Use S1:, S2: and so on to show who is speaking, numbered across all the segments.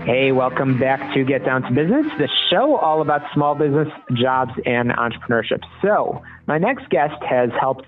S1: Hey, welcome back to Get Down to Business, the show all about small business, jobs, and entrepreneurship. So my next guest has helped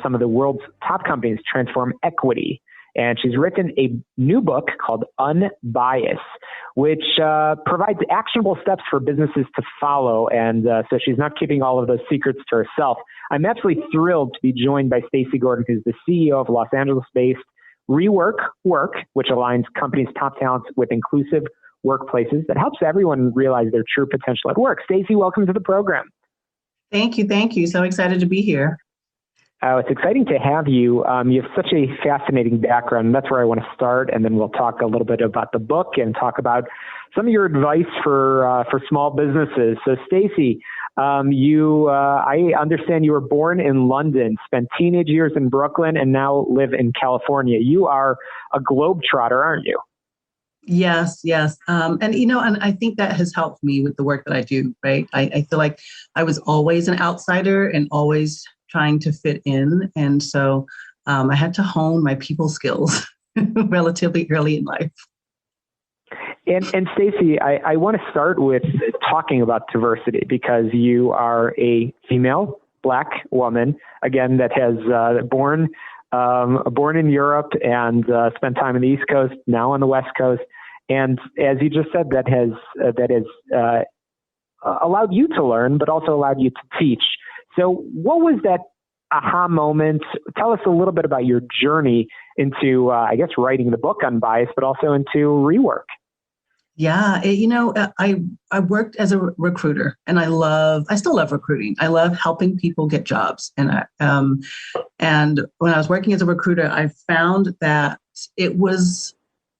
S1: some of the world's top companies transform equity. And she's written a new book called Unbiased, which provides actionable steps for businesses to follow. And so she's not keeping all of those secrets to herself. I'm absolutely thrilled to be joined by Stacey Gordon, who's the CEO of Los Angeles-based Rework Work, which aligns companies' top talents with inclusive workplaces that helps everyone realize their true potential at work. Stacey, welcome to the program.
S2: Thank you. Thank you. So excited to be here.
S1: It's exciting to have you. You have such a fascinating background, and that's where I want to start. And then we'll talk a little bit about the book and talk about some of your advice for small businesses. So, Stacey, I understand you were born in London, spent teenage years in Brooklyn, and now live in California. You are a globetrotter, aren't you?
S2: Yes. And I think that has helped me with the work that I do, right? I feel like I was always an outsider and always trying to fit in. And so I had to hone my people skills relatively early in life.
S1: And Stacey, I want to start with talking about diversity because you are a female Black woman, again, that has born in Europe and spent time on the East Coast, now on the West Coast. And as you just said, that has allowed you to learn, but also allowed you to teach. So what was that aha moment? Tell us a little bit about your journey into, writing the book Unbiased, but also into Rework.
S2: Yeah, I worked as a recruiter, and I still love recruiting. I love helping people get jobs. And when I was working as a recruiter, I found that it was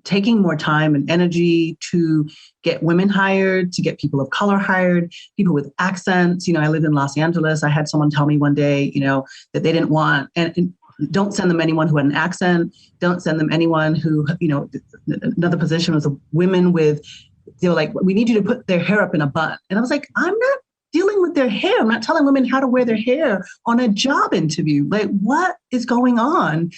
S2: taking more time and energy to get women hired, to get people of color hired, people with accents. I lived in Los Angeles. I had someone tell me one day, that they didn't want, and don't send them anyone who had an accent. Don't send them anyone who, another position was women with, they were like, we need you to put their hair up in a bun. And I was like, I'm not dealing with their hair. I'm not telling women how to wear their hair on a job interview. Like, what is going on?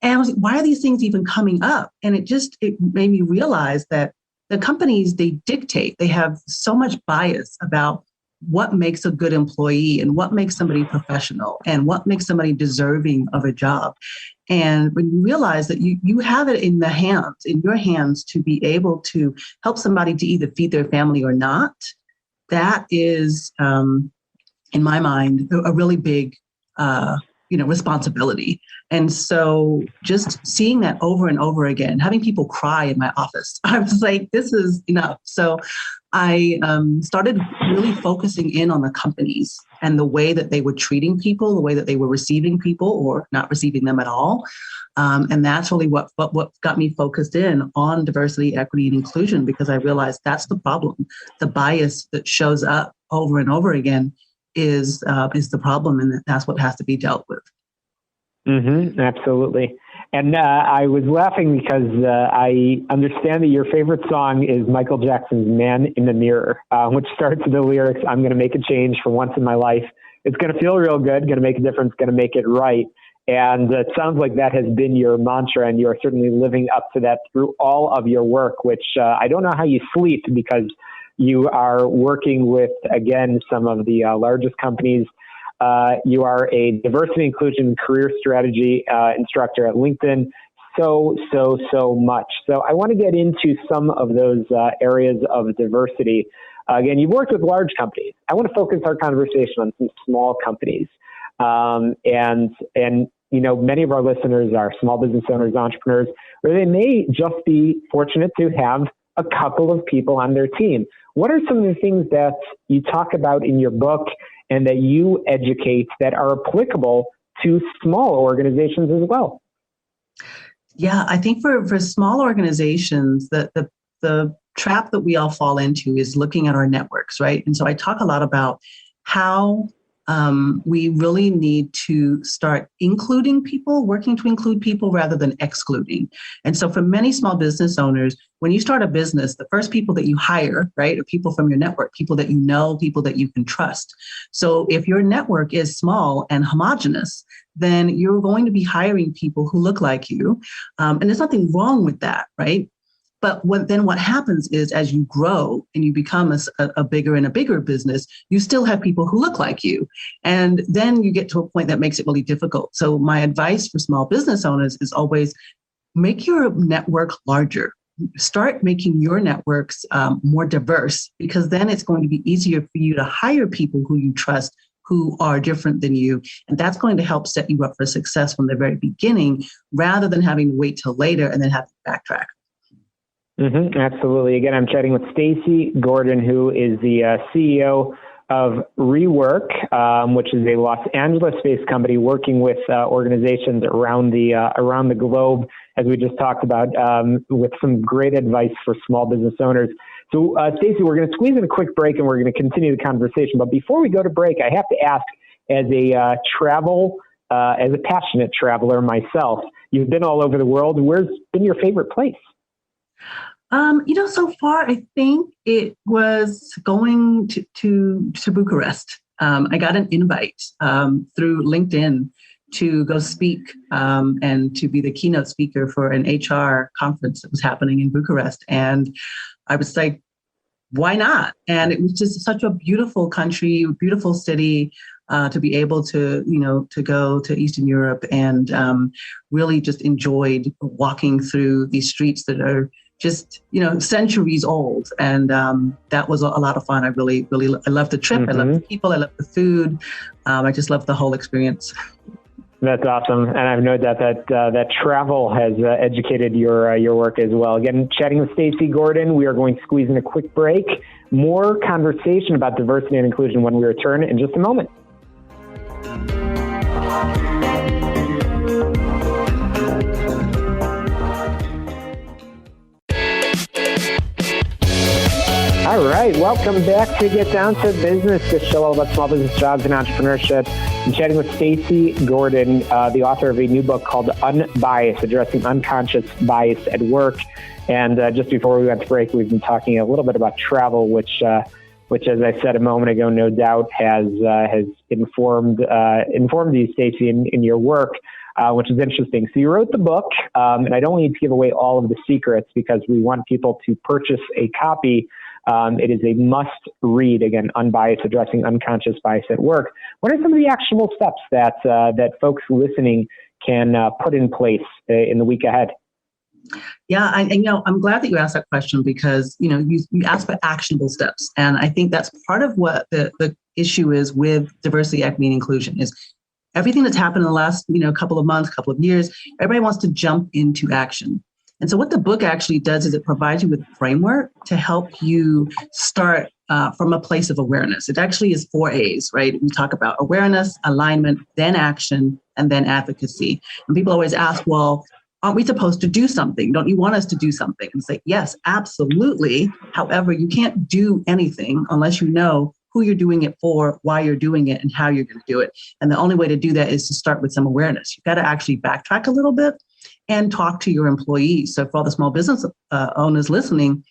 S2: And I was like, why are these things even coming up? And it made me realize that the companies, they dictate, they have so much bias about what makes a good employee and what makes somebody professional and what makes somebody deserving of a job. And when you realize that you have it in your hands to be able to help somebody to either feed their family or not, that is, in my mind, a really big, responsibility. And so just seeing that over and over again, having people cry in my office, I was like, this is enough. So I started really focusing in on the companies and the way that they were treating people, the way that they were receiving people or not receiving them at all. And that's really what got me focused in on diversity, equity, and inclusion, because I realized that's the problem. The bias that shows up over and over again is the problem, and that's what has to be dealt with.
S1: Mm-hmm, absolutely. And I was laughing because I understand that your favorite song is Michael Jackson's Man in the Mirror, which starts with the lyrics, I'm going to make a change for once in my life. It's going to feel real good, going to make a difference, going to make it right. And it sounds like that has been your mantra, and you are certainly living up to that through all of your work, which I don't know how you sleep because you are working with, again, some of the largest companies. You are a diversity, inclusion, career strategy instructor at LinkedIn. So much. So I want to get into some of those areas of diversity. Again, you've worked with large companies. I want to focus our conversation on some small companies. And many of our listeners are small business owners, entrepreneurs, or they may just be fortunate to have a couple of people on their team. What are some of the things that you talk about in your book and that you educate that are applicable to small organizations as well?
S2: Yeah, I think for small organizations, the trap that we all fall into is looking at our networks, right? And so I talk a lot about how we really need to start including people, working to include people rather than excluding. And so for many small business owners, when you start a business, the first people that you hire, right, are people from your network, people that you know, people that you can trust. So if your network is small and homogenous, then you're going to be hiring people who look like you. And there's nothing wrong with that, right? But then what happens is as you grow and you become a bigger and a bigger business, you still have people who look like you. And then you get to a point that makes it really difficult. So my advice for small business owners is always make your network larger. Start making your networks more diverse, because then it's going to be easier for you to hire people who you trust, who are different than you. And that's going to help set you up for success from the very beginning, rather than having to wait till later and then have to backtrack.
S1: Absolutely. Again, I'm chatting with Stacey Gordon, who is the CEO of Rework, which is a Los Angeles-based company working with organizations around the globe, as we just talked about, with some great advice for small business owners. So, Stacey, we're going to squeeze in a quick break, and we're going to continue the conversation. But before we go to break, I have to ask, as a passionate traveler myself, you've been all over the world. Where's been your favorite place?
S2: So far, I think it was going to Bucharest. I got an invite through LinkedIn to go speak and to be the keynote speaker for an HR conference that was happening in Bucharest. And I was like, why not? And it was just such a beautiful country, beautiful city, to be able to go to Eastern Europe, and really just enjoyed walking through these streets that are just, centuries old. And that was a lot of fun. I loved the trip. I loved the people. I loved the food. I just loved the whole experience.
S1: That's awesome. And I've no doubt that travel has educated your work as well. Again, chatting with Stacey Gordon, we are going to squeeze in a quick break. More conversation about diversity and inclusion when we return in just a moment. All right, welcome back to Get Down to Business, the show all about small business, jobs, and entrepreneurship. I'm chatting with Stacey Gordon, the author of a new book called Unbiased, Addressing Unconscious Bias at Work. And just before we went to break, we've been talking a little bit about travel, which, as I said a moment ago, no doubt has informed you, Stacey, in your work, which is interesting. So you wrote the book, and I don't need to give away all of the secrets because we want people to purchase a copy. It is a must-read, again, Unbiased, Addressing Unconscious Bias at Work. What are some of the actionable steps that folks listening can put in place in the week ahead?
S2: Yeah, I'm glad that you asked that question, because, you asked for actionable steps. And I think that's part of what the issue is with diversity, equity, and inclusion is everything that's happened in the last, couple of months, couple of years, everybody wants to jump into action. And so what the book actually does is it provides you with a framework to help you start from a place of awareness. It actually is 4 A's, right? We talk about awareness, alignment, then action, and then advocacy. And people always ask, well, aren't we supposed to do something? Don't you want us to do something? And say, yes, absolutely. However, you can't do anything unless you know who you're doing it for, why you're doing it, and how you're going to do it. And the only way to do that is to start with some awareness. You've got to actually backtrack a little bit and talk to your employees. So for all the small business owners listening,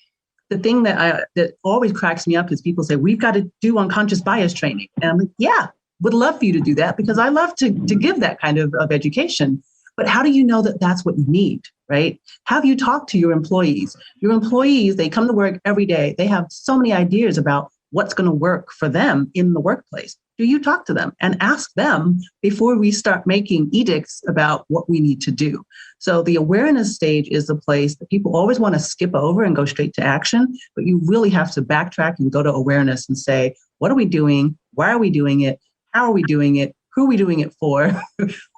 S2: the thing that always cracks me up is people say, we've got to do unconscious bias training. And I'm like, yeah, would love for you to do that, because I love to give that kind of education. But how do you know that that's what you need, right? Have you talked to your employees? Your employees, they come to work every day. They have so many ideas about what's going to work for them in the workplace. Do you talk to them and ask them before we start making edicts about what we need to do? So the awareness stage is the place that people always want to skip over and go straight to action, but you really have to backtrack and go to awareness and say, what are we doing? Why are we doing it? How are we doing it? Who are we doing it for?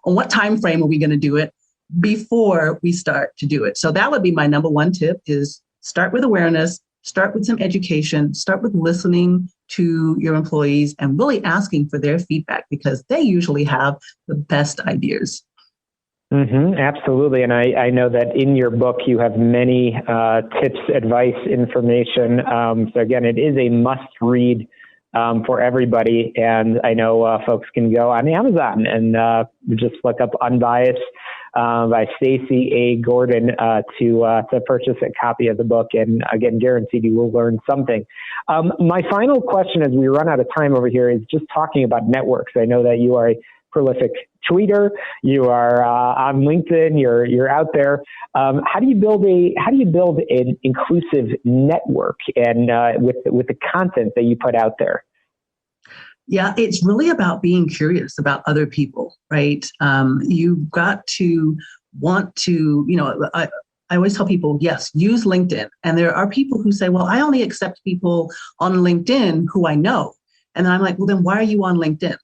S2: On what time frame are we going to do it before we start to do it? So that would be my number one tip, is start with awareness, start with some education, start with listening to your employees and really asking for their feedback, because they usually have the best ideas.
S1: Absolutely. And I know that in your book, you have many tips, advice, information. So again, it is a must read for everybody. And I know folks can go on Amazon and just look up Unbiased by Stacey A. Gordon to purchase a copy of the book. And again, guaranteed you will learn something. My final question as we run out of time over here is just talking about networks. I know that you are a prolific tweeter. You are on LinkedIn. You're out there. How do you build an inclusive network and with the content that you put out there?
S2: Yeah, it's really about being curious about other people, right? You've got to want to, I always tell people, yes, use LinkedIn. And there are people who say, well, I only accept people on LinkedIn who I know. And then I'm like, well, then why are you on LinkedIn?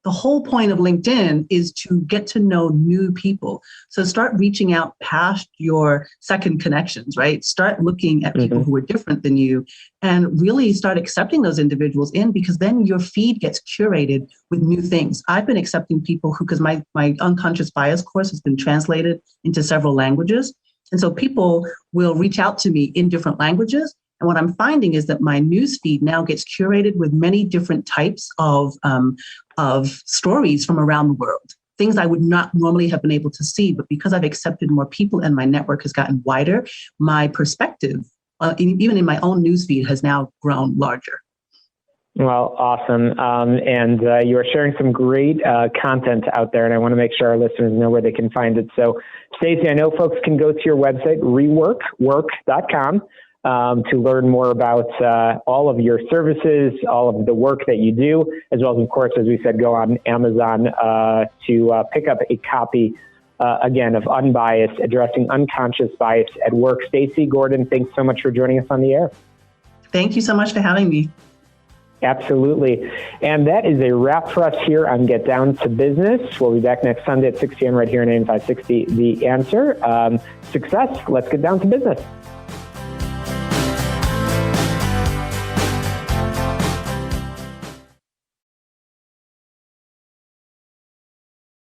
S2: The whole point of LinkedIn is to get to know new people. So start reaching out past your second connections, right? Start looking at people who are different than you and really start accepting those individuals in, because then your feed gets curated with new things. I've been accepting people who, because my unconscious bias course has been translated into several languages. And so people will reach out to me in different languages. And what I'm finding is that my news feed now gets curated with many different types of stories from around the world, things I would not normally have been able to see. But because I've accepted more people and my network has gotten wider, my perspective, even in my own news feed, has now grown larger.
S1: Well, awesome. And you are sharing some great content out there, and I want to make sure our listeners know where they can find it. So, Stacey, I know folks can go to your website, reworkwork.com, to learn more about all of your services, all of the work that you do, as well as, of course, as we said, go on Amazon to pick up a copy, again, of Unbiased, Addressing Unconscious Bias at Work. Stacey Gordon, thanks so much for joining us on the air. Thank you so much for having me. Absolutely. And that is a wrap for us here on Get Down to Business. We'll be back next Sunday at 6 p.m. right here on AM 560. The Answer. Success. Let's get down to business.